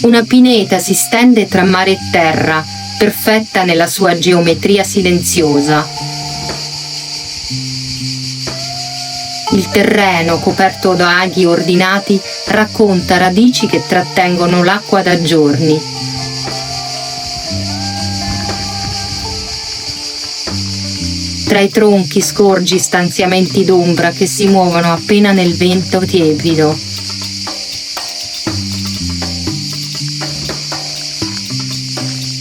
Una pineta si stende tra mare e terra, perfetta nella sua geometria silenziosa. Il terreno, coperto da aghi ordinati, racconta radici che trattengono l'acqua da giorni. Tra i tronchi scorgi stanziamenti d'ombra che si muovono appena nel vento tiepido.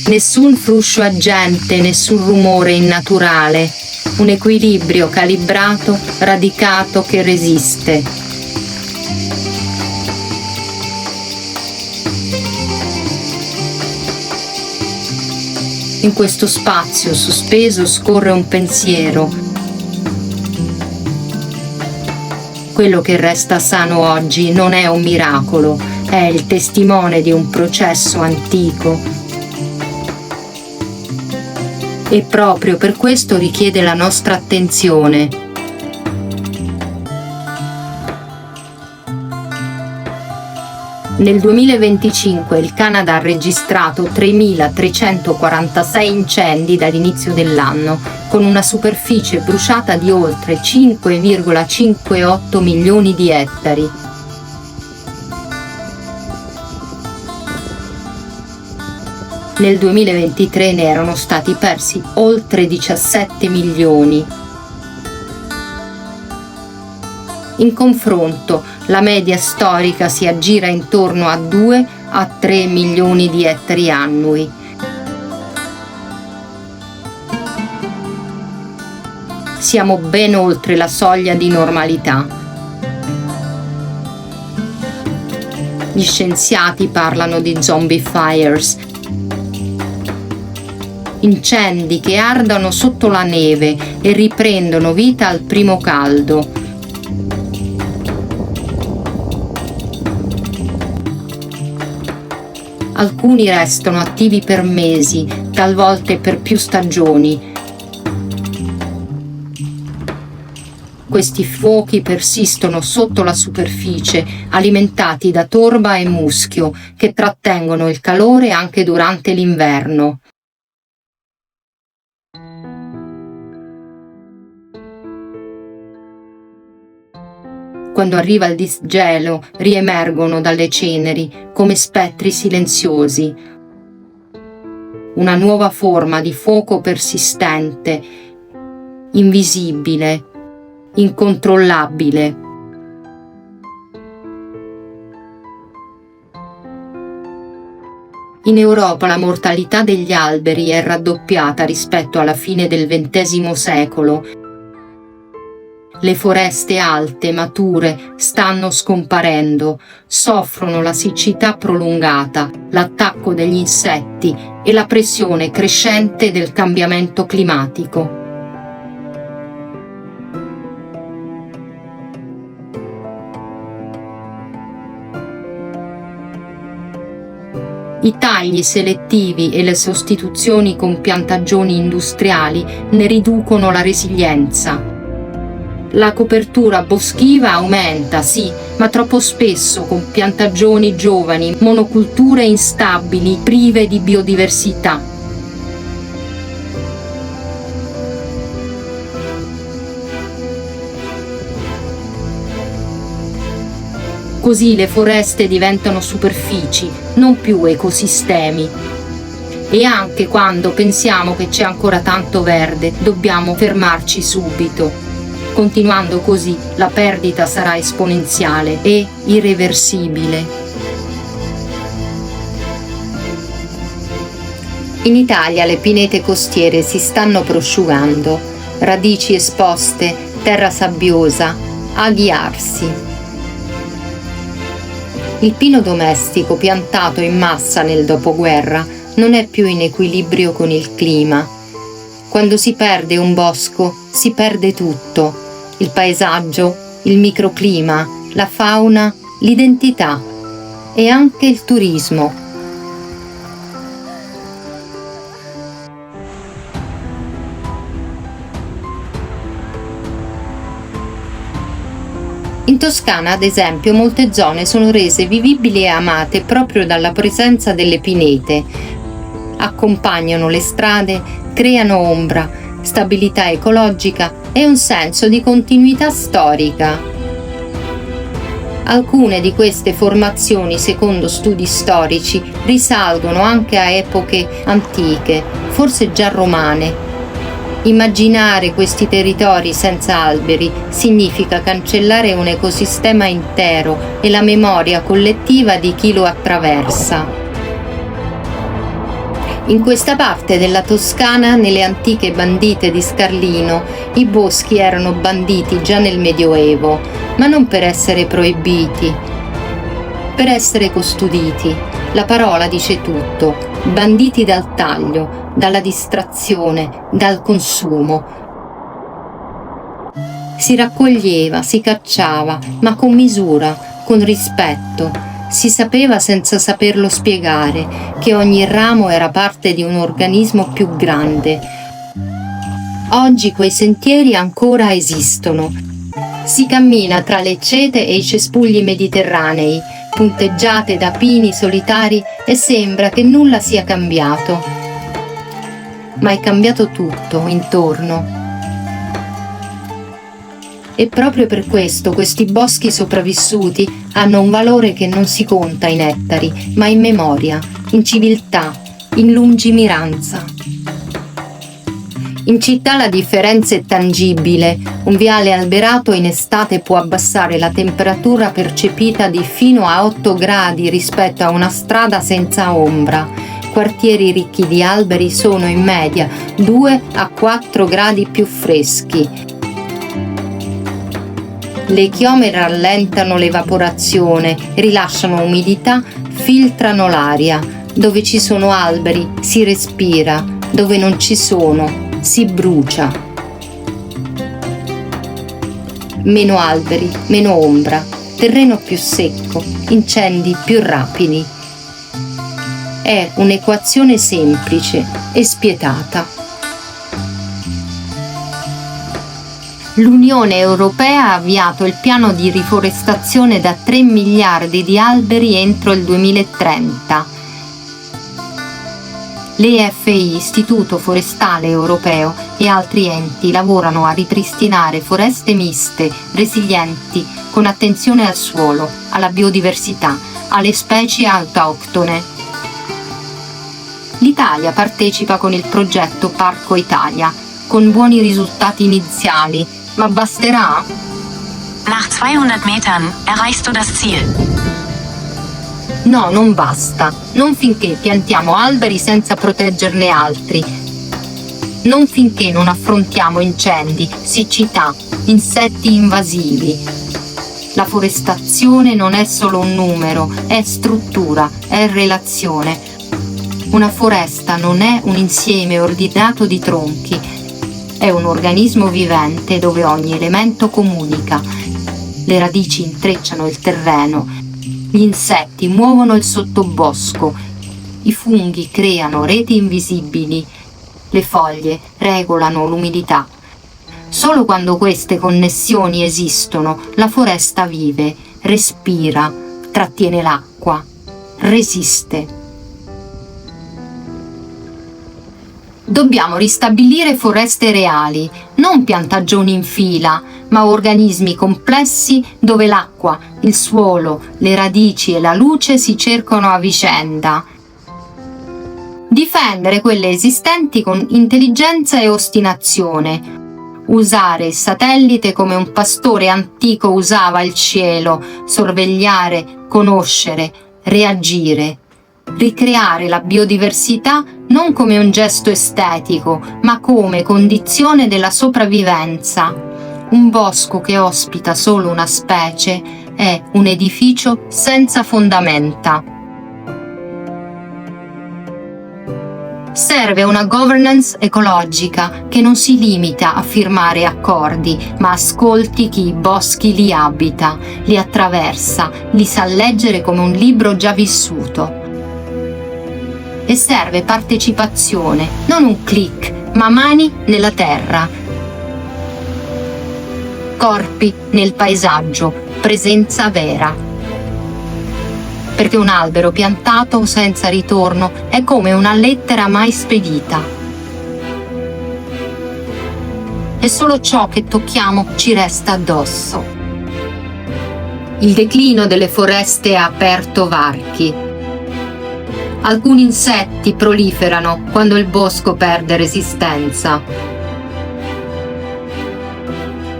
Nessun fruscio agente, nessun rumore innaturale, un equilibrio calibrato, radicato che resiste. In questo spazio sospeso scorre un pensiero. Quello che resta sano oggi non è un miracolo, è il testimone di un processo antico. E proprio per questo richiede la nostra attenzione. Nel 2025 il Canada ha registrato 3.346 incendi dall'inizio dell'anno, con una superficie bruciata di oltre 5,58 milioni di ettari. Nel 2023 ne erano stati persi oltre 17 milioni. In confronto, la media storica si aggira intorno a 2 a 3 milioni di ettari annui. Siamo ben oltre la soglia di normalità. Gli scienziati parlano di zombie fires, incendi che ardono sotto la neve e riprendono vita al primo caldo. Alcuni restano attivi per mesi, talvolta per più stagioni. Questi fuochi persistono sotto la superficie, alimentati da torba e muschio, che trattengono il calore anche durante l'inverno. Quando arriva il disgelo, riemergono dalle ceneri come spettri silenziosi. Una nuova forma di fuoco persistente, invisibile, incontrollabile. In Europa la mortalità degli alberi è raddoppiata rispetto alla fine del XX secolo. Le foreste alte, mature, stanno scomparendo, soffrono la siccità prolungata, l'attacco degli insetti e la pressione crescente del cambiamento climatico. I tagli selettivi e le sostituzioni con piantagioni industriali ne riducono la resilienza. La copertura boschiva aumenta, sì, ma troppo spesso con piantagioni giovani, monoculture instabili, prive di biodiversità. Così le foreste diventano superfici, non più ecosistemi. E anche quando pensiamo che c'è ancora tanto verde, dobbiamo fermarci subito. Continuando così, la perdita sarà esponenziale e irreversibile. In Italia le pinete costiere si stanno prosciugando, radici esposte, terra sabbiosa, aghi arsi. Il pino domestico piantato in massa nel dopoguerra non è più in equilibrio con il clima. Quando si perde un bosco, si perde tutto. Il paesaggio, il microclima, la fauna, l'identità e anche il turismo. In Toscana, ad esempio, molte zone sono rese vivibili e amate proprio dalla presenza delle pinete. Accompagnano le strade, creano ombra, stabilità ecologica e un senso di continuità storica. Alcune di queste formazioni, secondo studi storici, risalgono anche a epoche antiche, forse già romane. Immaginare questi territori senza alberi significa cancellare un ecosistema intero e la memoria collettiva di chi lo attraversa. In questa parte della Toscana, nelle antiche bandite di Scarlino, i boschi erano banditi già nel Medioevo, ma non per essere proibiti, per essere custoditi. La parola dice tutto: banditi dal taglio, dalla distrazione, dal consumo. Si raccoglieva, si cacciava, ma con misura, con rispetto. Si sapeva senza saperlo spiegare che ogni ramo era parte di un organismo più grande. Oggi quei sentieri ancora esistono. Si cammina tra le cete e i cespugli mediterranei, punteggiate da pini solitari, e sembra che nulla sia cambiato. Ma è cambiato tutto intorno. E proprio per questo questi boschi sopravvissuti hanno un valore che non si conta in ettari, ma in memoria, in civiltà, in lungimiranza. In città la differenza è tangibile. Un viale alberato in estate può abbassare la temperatura percepita di fino a 8 gradi rispetto a una strada senza ombra. Quartieri ricchi di alberi sono in media 2 a 4 gradi più freschi. Le chiome rallentano l'evaporazione, rilasciano umidità, filtrano l'aria. Dove ci sono alberi si respira, dove non ci sono si brucia. Meno alberi, meno ombra, terreno più secco, incendi più rapidi. È un'equazione semplice e spietata. L'Unione Europea ha avviato il piano di riforestazione da 3 miliardi di alberi entro il 2030. L'EFI, Istituto Forestale Europeo, e altri enti lavorano a ripristinare foreste miste, resilienti, con attenzione al suolo, alla biodiversità, alle specie autoctone. L'Italia partecipa con il progetto Parco Italia, con buoni risultati iniziali. Ma basterà? Nach 200 Metern erreichst du das Ziel. No, non basta. Non finché piantiamo alberi senza proteggerne altri. Non finché non affrontiamo incendi, siccità, insetti invasivi. La forestazione non è solo un numero, è struttura, è relazione. Una foresta non è un insieme ordinato di tronchi. È un organismo vivente dove ogni elemento comunica. Le radici intrecciano il terreno, gli insetti muovono il sottobosco, i funghi creano reti invisibili, le foglie regolano l'umidità. Solo quando queste connessioni esistono, la foresta vive, respira, trattiene l'acqua, resiste. Dobbiamo ristabilire foreste reali, non piantagioni in fila, ma organismi complessi dove l'acqua, il suolo, le radici e la luce si cercano a vicenda. Difendere quelle esistenti con intelligenza e ostinazione. Usare il satellite come un pastore antico usava il cielo, sorvegliare, conoscere, reagire. Ricreare la biodiversità non come un gesto estetico, ma come condizione della sopravvivenza. Un bosco che ospita solo una specie è un edificio senza fondamenta. Serve una governance ecologica che non si limita a firmare accordi, ma ascolti chi i boschi li abita, li attraversa, li sa leggere come un libro già vissuto. E serve partecipazione, non un click, ma mani nella terra. Corpi nel paesaggio, presenza vera. Perché un albero piantato senza ritorno è come una lettera mai spedita. E solo ciò che tocchiamo ci resta addosso. Il declino delle foreste ha aperto varchi. Alcuni insetti proliferano quando il bosco perde resistenza.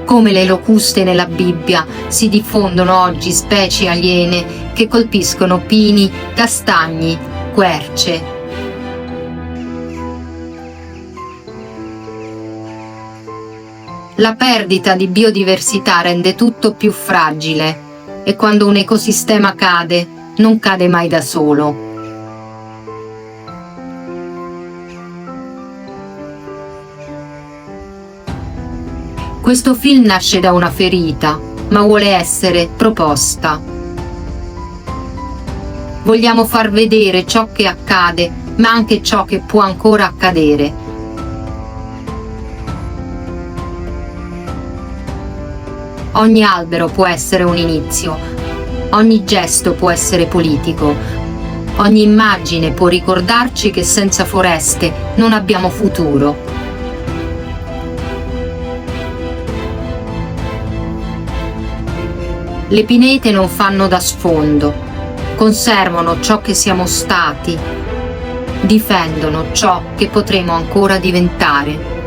Come le locuste nella Bibbia, si diffondono oggi specie aliene che colpiscono pini, castagni, querce. La perdita di biodiversità rende tutto più fragile e quando un ecosistema cade, non cade mai da solo. Questo film nasce da una ferita, ma vuole essere proposta. Vogliamo far vedere ciò che accade, ma anche ciò che può ancora accadere. Ogni albero può essere un inizio, ogni gesto può essere politico, ogni immagine può ricordarci che senza foreste non abbiamo futuro. Le pinete non fanno da sfondo, conservano ciò che siamo stati, difendono ciò che potremo ancora diventare.